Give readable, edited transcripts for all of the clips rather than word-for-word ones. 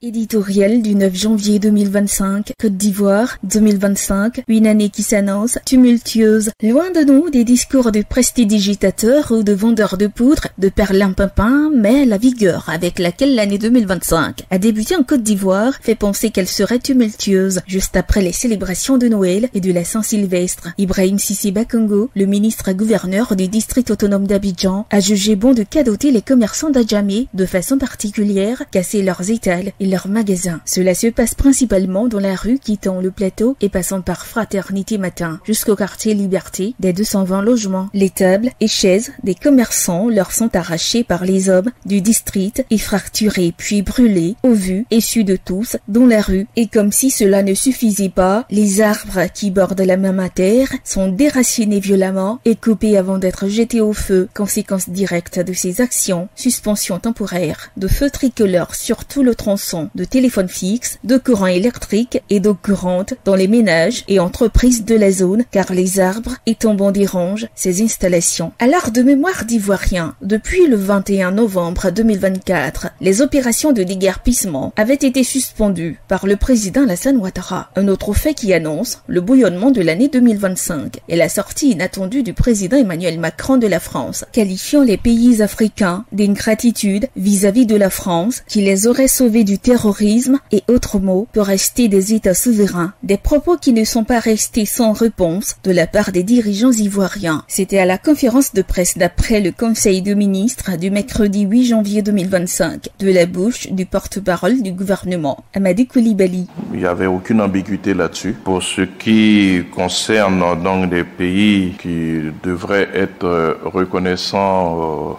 Éditorial du 9 janvier 2025, Côte d'Ivoire 2025, une année qui s'annonce tumultueuse. Loin de nous des discours de prestidigitateurs ou de vendeurs de poudre, de perlimpinpin, mais la vigueur avec laquelle l'année 2025 a débuté en Côte d'Ivoire fait penser qu'elle serait tumultueuse juste après les célébrations de Noël et de la Saint-Sylvestre. Ibrahim Cissé Bakongo, le ministre-gouverneur du district autonome d'Abidjan, a jugé bon de cadoter les commerçants d'Adjamé de façon particulière, casser leurs étals et leurs magasins. Cela se passe principalement dans la rue quittant le plateau et passant par Fraternité Matin jusqu'au quartier Liberté des 220 logements. Les tables et chaises des commerçants leur sont arrachées par les hommes du district et fracturées puis brûlées au vu et su de tous dans la rue. Et comme si cela ne suffisait pas, les arbres qui bordent la même terre sont déracinés violemment et coupés avant d'être jetés au feu. Conséquence directe de ces actions, suspension temporaire de feux tricolores sur tout le tronçon, de téléphones fixes, de courant électrique et d'eau courante dans les ménages et entreprises de la zone, car les arbres et tombants dérangent ces installations. À l'art de mémoire d'Ivoiriens, depuis le 21 novembre 2024, les opérations de déguerpissement avaient été suspendues par le président Alassane Ouattara. Un autre fait qui annonce le bouillonnement de l'année 2025 et la sortie inattendue du président Emmanuel Macron de la France, qualifiant les pays africains d'ingratitude vis-à-vis de la France qui les aurait sauvés du terrorisme et autres mots pour rester des États souverains. Des propos qui ne sont pas restés sans réponse de la part des dirigeants ivoiriens. C'était à la conférence de presse d'après le Conseil des ministres du mercredi 8 janvier 2025 de la bouche du porte-parole du gouvernement, Amadou Coulibaly. Il n'y avait aucune ambiguïté là-dessus. Pour ce qui concerne donc des pays qui devraient être reconnaissants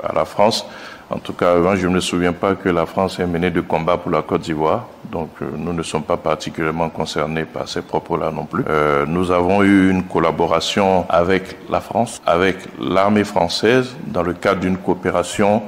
à la France, en tout cas, je ne me souviens pas que la France ait mené de combat pour la Côte d'Ivoire. Donc, nous ne sommes pas particulièrement concernés par ces propos-là non plus. Nous avons eu une collaboration avec la France, avec l'armée française, dans le cadre d'une coopération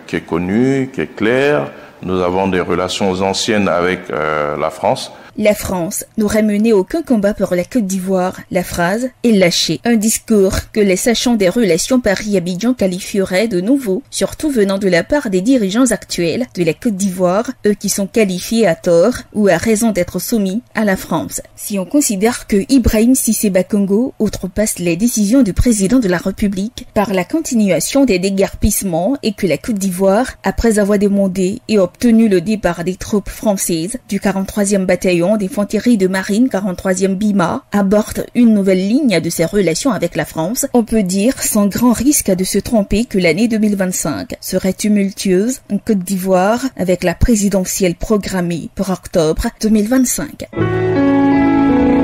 qui est connue, qui est claire. Nous avons des relations anciennes avec la France. La France n'aurait mené aucun combat pour la Côte d'Ivoire. La phrase est lâchée. Un discours que les sachants des relations Paris-Abidjan qualifieraient de nouveau, surtout venant de la part des dirigeants actuels de la Côte d'Ivoire, eux qui sont qualifiés à tort ou à raison d'être soumis à la France. Si on considère que Ibrahim Cissé Bakongo outrepasse les décisions du président de la République par la continuation des déguerpissements et que la Côte d'Ivoire, après avoir demandé et obtenu le départ des troupes françaises du 43e bataillon d'infanterie de marine 43e BIMA, aborde une nouvelle ligne de ses relations avec la France, on peut dire sans grand risque de se tromper que l'année 2025 serait tumultueuse en Côte d'Ivoire avec la présidentielle programmée pour octobre 2025.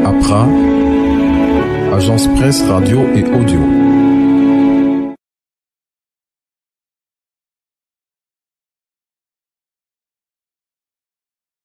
APRA, Agence Presse Radio et Audio.